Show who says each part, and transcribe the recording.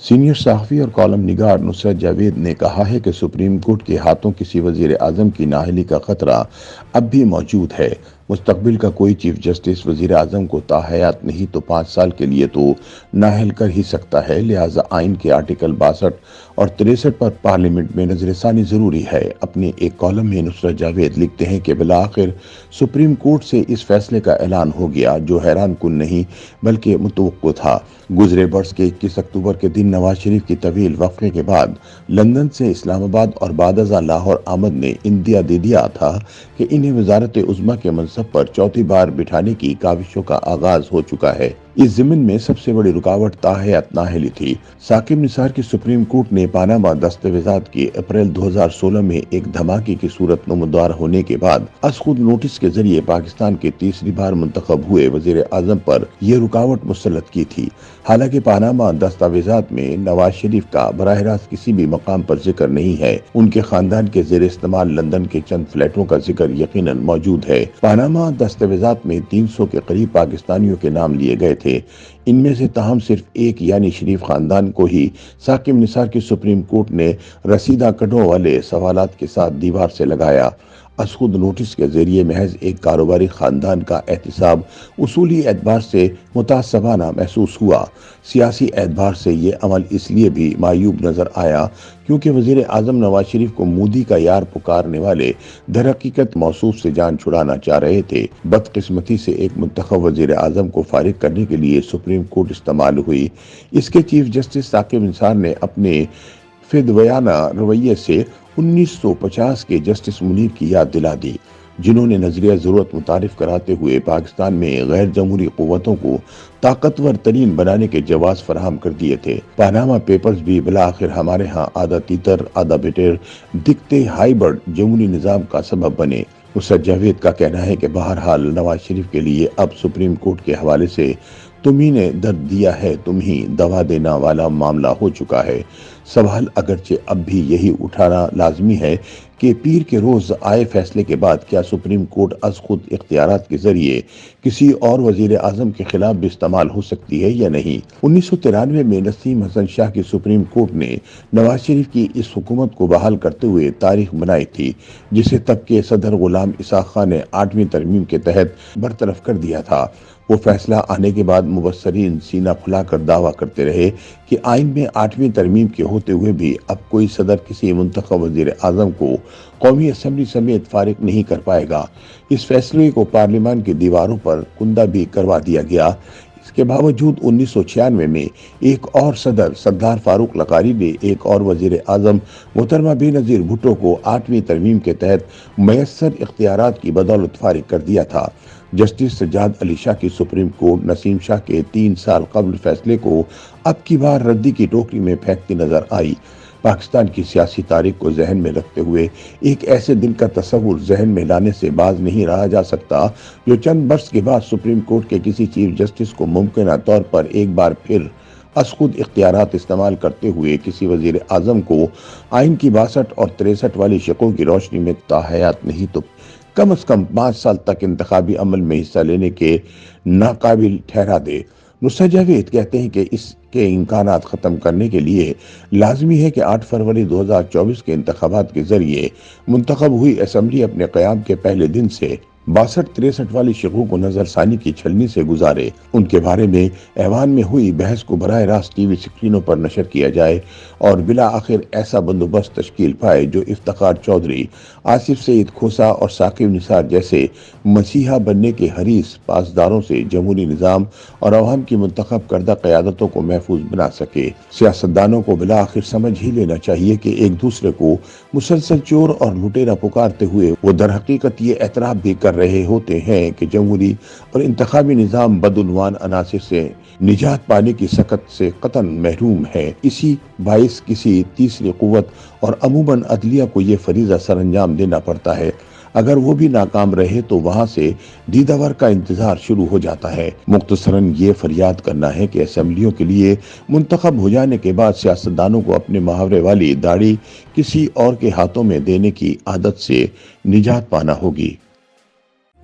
Speaker 1: Senior صحافی اور column نگار نصرت جاوید نے کہا ہے کہ سپریم کورٹ کے ہاتھوں کسی وزیر اعظم کی نااہلی کا خطرہ اب بھی موجود ہے۔ مستقبل کا کوئی چیف جسٹس وزیر اعظم کو تاحیات نہیں تو 5 سال کے لیے تو نااہل کر ہی سکتا ہے، لہٰذا آئین کے آرٹیکل 62 اور 63 پر پارلیمنٹ میں نظر ثانی ضروری ہے۔ اپنے ایک کالم میں نصرت جاوید لکھتے ہیں کہ بالآخر سپریم کورٹ سے اس فیصلے کا اعلان ہو گیا جو حیران کن نہیں بلکہ متوقع تھا۔ گزرے برس کے 21 اکتوبر کے دن نواز شریف کی طویل وقفے کے بعد لندن سے اسلام آباد اور بعد ازاں لاہور آمد نے اندیا دے دیا تھا کہ انہیں وزارت عظمیٰ کے منصب پر چوتھی بار بٹھانے کی کاوشوں کا آغاز ہو چکا ہے۔ اس ضمن میں سب سے بڑی رکاوٹ تاحیات نااہلی تھی۔ ثاقب نثار کی سپریم کورٹ نے پاناما دستاویزات کی اپریل 2016 میں ایک دھماکے کی صورت نمودار ہونے کے بعد از خود نوٹس کے ذریعے پاکستان کے تیسری بار منتخب ہوئے وزیر اعظم پر یہ رکاوٹ مسلط کی تھی۔ حالانکہ پاناما دستاویزات میں نواز شریف کا براہ راست کسی بھی مقام پر ذکر نہیں ہے، ان کے خاندان کے زیر استعمال لندن کے چند فلیٹوں کا ذکر یقیناً موجود ہے۔ پاناما دستاویزات میں 300 کے قریب پاکستانیوں کے نام لیے گئے تھے۔ ان میں سے تاہم صرف ایک یعنی شریف خاندان کو ہی ثاقب نثار کی سپریم کورٹ نے رسیدہ کڈوں والے سوالات کے ساتھ دیوار سے لگایا۔ از خود نوٹس کے ذریعے محض ایک کاروباری خاندان کا احتساب اصولی اعتبار سے متعصبانہ محسوس ہوا۔ سیاسی اعتبار سے یہ عمل اس لیے بھی معیوب نظر آیا کیونکہ وزیر اعظم نواز شریف کو مودی کا یار پکارنے والے در حقیقت موصوف سے جان چھڑانا چاہ رہے تھے۔ بدقسمتی سے ایک منتخب وزیر اعظم کو فارغ کرنے کے لیے سپریم کورٹ استعمال ہوئی۔ اس کے چیف جسٹس ثاقب نثار نے اپنے فدویانہ رویے سے 1950 کے جسٹس منیر کی یاد دلا دی، جنہوں نے نظریہ ضرورت متعارف کراتے ہوئے پاکستان میں غیر جمہوری قوتوں کو طاقتور ترین بنانے کے جواز فراہم کر دیے تھے۔ پاناما پیپرز بھی بالآخر ہمارے ہاں آدھا تیتر آدھا بٹیر دکھتے ہائیبرڈ جمہوری نظام کا سبب بنے۔ نصرت جاوید کا کہنا ہے کہ بہرحال نواز شریف کے لیے اب سپریم کورٹ کے حوالے سے تم ہی نے درد دیا ہے تم ہی دوا دینا والا معاملہ ہو چکا ہے۔ سوال اگرچہ اب بھی یہی اٹھانا لازمی ہے کہ پیر کے روز آئے فیصلے کے بعد کیا سپریم کورٹ از خود اختیارات کے ذریعے کسی اور وزیر اعظم کے خلاف بھی استعمال ہو سکتی ہے یا نہیں۔ 1993 میں نسیم حسن شاہ کی سپریم کورٹ نے نواز شریف کی اس حکومت کو بحال کرتے ہوئے تاریخ بنائی تھی، جسے تب کے صدر غلام اسحاق خان نے 8ویں ترمیم کے تحت برطرف کر دیا تھا۔ وہ فیصلہ آنے کے بعد مبصرین سینہ پھلا کر دعویٰ کرتے رہے کہ آئین میں 8ویں ترمیم کے ہوتے ہوئے بھی اب کوئی صدر کسی منتخب وزیر اعظم کو قومی اسمبلی سمیت فارغ نہیں کر پائے گا۔ اس فیصلے کو پارلیمان کی دیواروں پر کندہ بھی کروا دیا گیا۔ اس کے باوجود 1996 میں ایک اور صدر سردار فاروق لغاری نے ایک اور وزیر اعظم محترمہ بے نظیر بھٹو کو 8ویں ترمیم کے تحت میسر اختیارات کی بدولت فارغ کر دیا تھا۔ جسٹس سجاد علی شاہ کی سپریم کورٹ نسیم شاہ کے 3 سال قبل فیصلے کو اب کی بار ردی کی ٹوکری میں پھینکتی نظر آئی۔ پاکستان کی سیاسی تاریخ کو ذہن میں رکھتے ہوئے ایک ایسے دن کا تصور ذہن میں لانے سے باز نہیں رہا جا سکتا جو چند برس کے بعد سپریم کورٹ کے کسی چیف جسٹس کو ممکنہ طور پر ایک بار پھر از خود اختیارات استعمال کرتے ہوئے کسی وزیر اعظم کو آئین کی 62 اور 63 والی شقوں کی روشنی میں تاحیات نہیں تو کم از کم 5 سال تک انتخابی عمل میں حصہ لینے کے ناقابل ٹھہرا دے۔ نصرت جاوید کہتے ہیں کہ اس کے امکانات ختم کرنے کے لیے لازمی ہے کہ 8 فروری 2024 کے انتخابات کے ذریعے منتخب ہوئی اسمبلی اپنے قیام کے پہلے دن سے 62-63 والی شقوں کو نظر ثانی کی چھلنی سے گزارے، ان کے بارے میں ایوان میں ہوئی بحث کو براہ راست ٹی وی سکرینوں پر نشر کیا جائے اور بالآخر ایسا بندوبست تشکیل پائے جو افتخار چودھری، آصف سعید کھوسا اور ثاقب نثار جیسے مسیحا بننے کے حریص پاسداروں سے جمہوری نظام اور عوام کی منتخب کردہ قیادتوں کو محفوظ بنا سکے۔ سیاستدانوں کو بالآخر سمجھ ہی لینا چاہیے کہ ایک دوسرے کو مسلسل چور اور لٹیرا پکارتے ہوئے وہ در حقیقت یہ اعتراف بھی کر رہے ہوتے ہیں کہ جمہوری اور انتخابی نظام بدعنوان عناصر سے نجات پانے کی سکت سے قطعاً محروم ہے۔ اسی باعث کسی تیسری قوت اور عموماً عدلیہ کو یہ فریضہ سر انجام دینا پڑتا ہے۔ اگر وہ بھی ناکام رہے تو وہاں سے دیداور کا انتظار شروع ہو جاتا ہے۔ مختصراً یہ فریاد کرنا ہے کہ اسمبلیوں کے لیے منتخب ہو جانے کے بعد سیاستدانوں کو اپنے محاورے والی داڑھی کسی اور کے ہاتھوں میں دینے کی عادت سے نجات پانا ہوگی۔